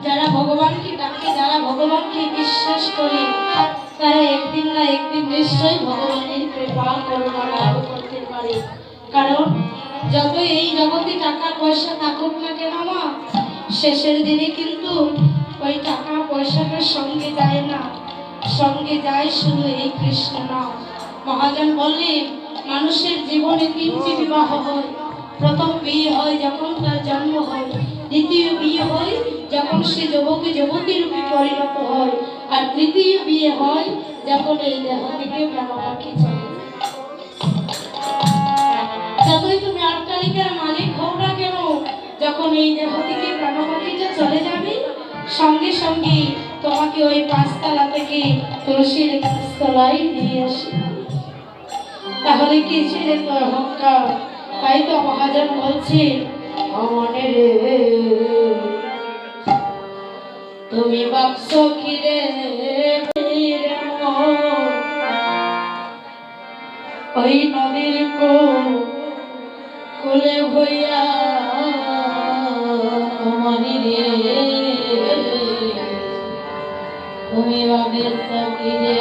যারা ভগবানকে ডাকে, যারা ভগবানকে বিশ্বাস করে, তারা একদিন না একদিন নিশ্চয়ই ভগবানের কৃপা করুণা লাভ করতে পারে। কারণ যত এই জগতে টাকা পয়সা থাকুক না কেন মা, শেষের দিনে কিন্তু ওই টাকা পয়সাটার সঙ্গে যায় না, সঙ্গে যায় শুধু এই কৃষ্ণ নাম। মহাজন বললেন মানুষের জীবনে তিনটি বিবাহ হয়। প্রথম বিয়ে হয় যখন তার জন্ম হয়, দ্বিতীয় বিয়ে হয় যখন সে যুবকে যুবতী রূপে পরিণত হয়, আর তৃতীয় বিয়ে হয় যখন এই দেহ থেকে প্রাণ পাখি চলে। যতই তুমি অট্টালিকার মালিক হও না কেন, যখন এই দেহ থেকে প্রাণ পাখিটা চলে যাবে, সঙ্গে সঙ্গে তোমাকে ওই পাঁচতলা থেকে তুলসীর গাছতলায় নিয়ে আসে। তাহলে কি ছেড়ে তো অহংকার? তাই তো মহাজন বলছে মনে রে তুমি বাক্স খিরে ওই নদীর কোলে হইয়া মনে রে তুমি বাক্স খিরে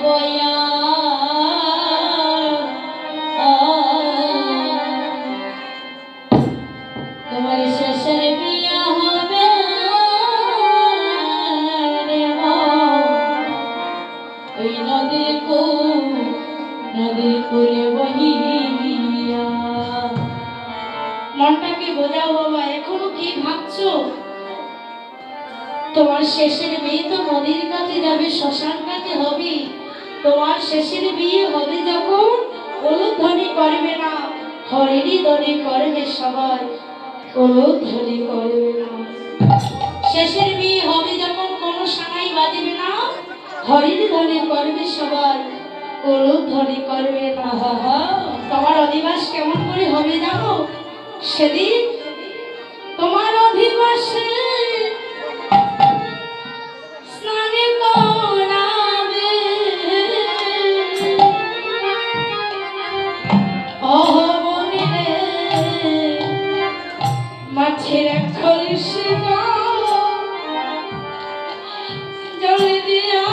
বইয়া তোমার শেষের বিয়া হবে ওই নদীর কূলে বহিয়া। মনটাকে বোঝাও বাবা, এখনো কি ভাবছো? তোমার শেষের বিয়ে তো নদীর কাছে যাবে, শ্মশান কাছে হবে। তোমার শেষের বিয়ে হবে যখন উলুধ্বনি করবে না, হরিণী ধ্বনি করবে সবাই, উলুধ্বনি করবে না। শেষের বিয়ে হবে যখন কোনো সানাই বাজবে না, হরিণী ধ্বনি করবে সবাই, উলুধ্বনি করবে না। তোমার অধিবাস কেমন করে হবে জানো? সেদিন তোমার অধিবাসে স্নানে করাবে মাছের কলসি জলে দিয়া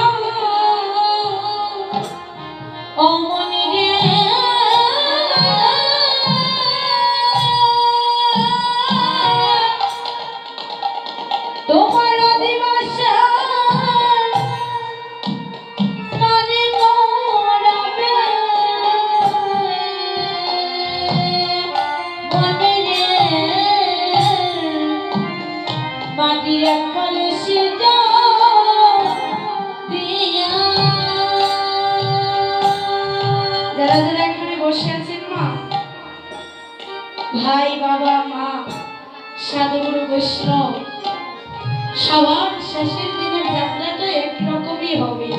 অমনি রে তোমার অধিবাসা স্নানে করাবে মনে রে মাটির কলসি দিয়া। যারা যারা এখানে বসে আছেন মা, ভাই বাবা মা সাধুগুরু বৈষ্ণব, সবার শেষের দিনের যাত্রাটা একরকমই হবে।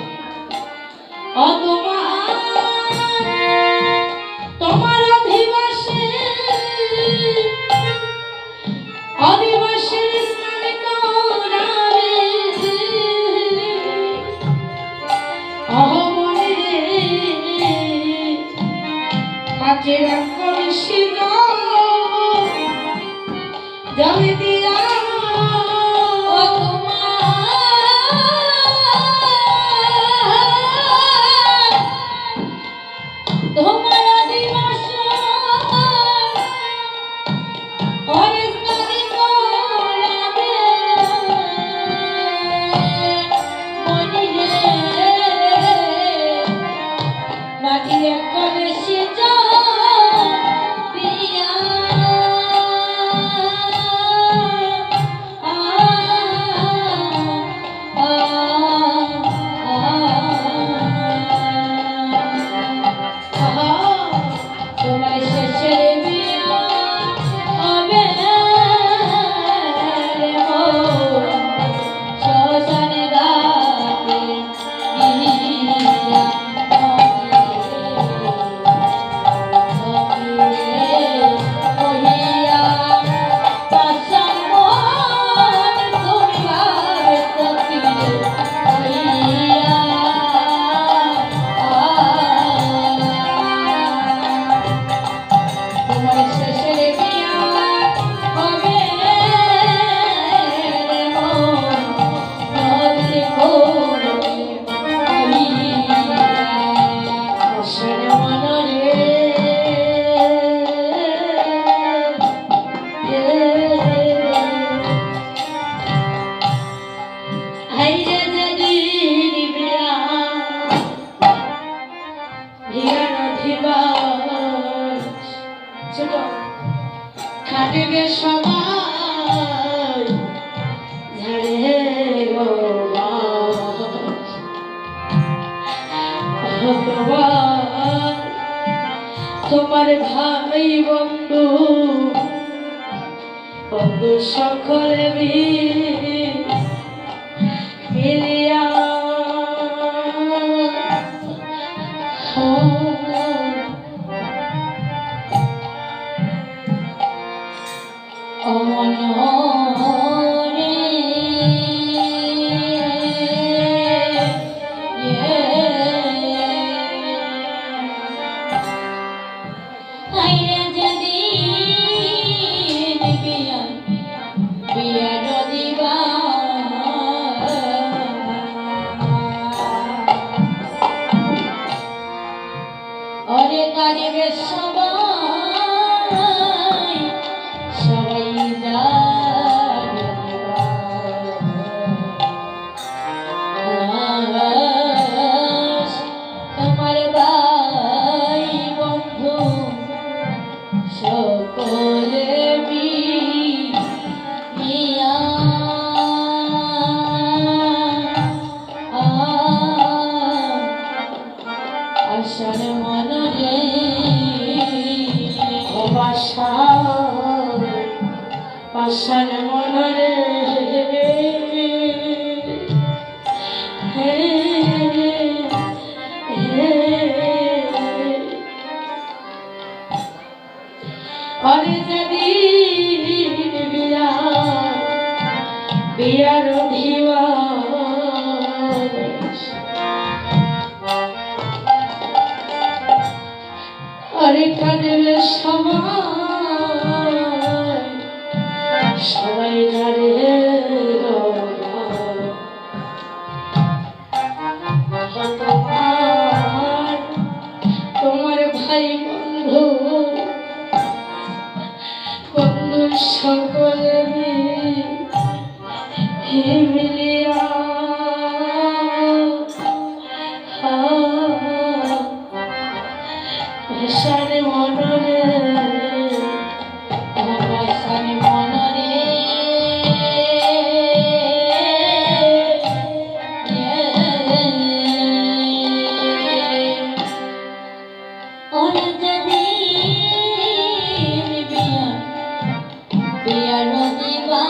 তোমার অধিবাসের স্নান করাবে মনে রে মাঝের কলসি জলে দিয়া তোমার অধিবাস স্নান করাবে মনে রে মাটির কলসি দিয়া। হাইরে যেদিন বিয়ার দিবাস ছোট খাটিবে সবাই ঝাড়ে গো ভগবান তোমার ভাই বন্ধু বন্ধু সকলে মিলিয়া অমনরে হাইরে যেদিন বিয়ার দিবা অরে কাঁদিবে সবাই সবাই তোমার ভাই বন্ধু সকলে মিয়া আশার মনরে পাশার মনরে অরে যেদিন বিয়ার দিবাস অরে কাঁদিবে সবাই ঝাড়ে তোমার ভাই বন্ধু বন্ধু সকলে মিলিয়া ভাষার মনরে ভাষার মনরে বিয়ার দিবা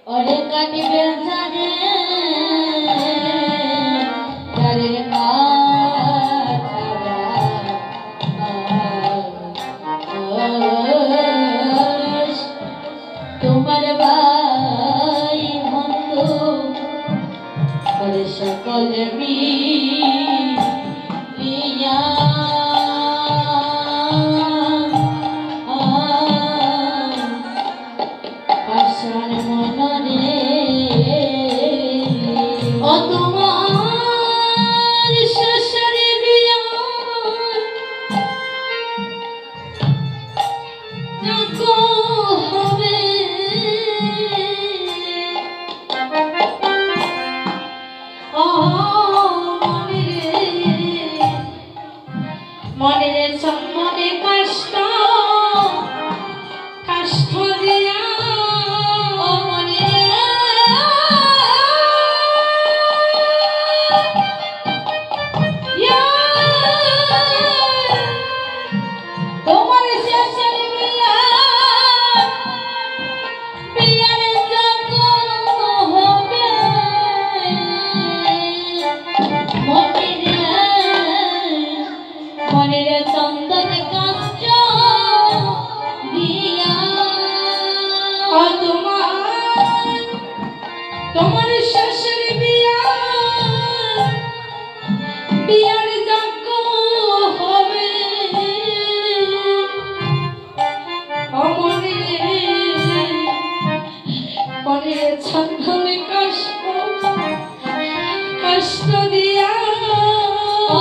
অরে কাটিবে জানে তারে তোমার ভাই বন্ধু সকলে মিলিয়া আশার মনরে ও তোমার শ্বশুর বিয়া হবে মনে সম্মনে কষ্ট কষ্ট দিয়া ও মনে তোমার শেষের বিয়া বিয়ার যখন হবে মনের চন্দন কাষ্ট দিয়া তোমার শ্বশুর বিয়া বিয়ার যজ্ঞ হবে মনের চন্দন কষ্ট কষ্ট দিয়া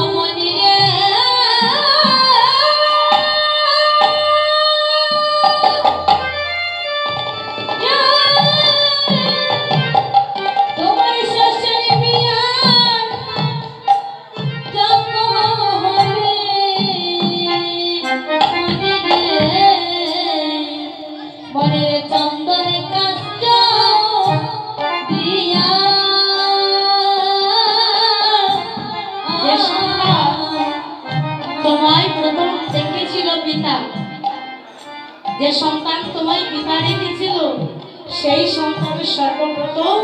মনের যে সন্তান তোমায় পিতা রেখেছিল সেই সন্তানের সর্বপ্রথম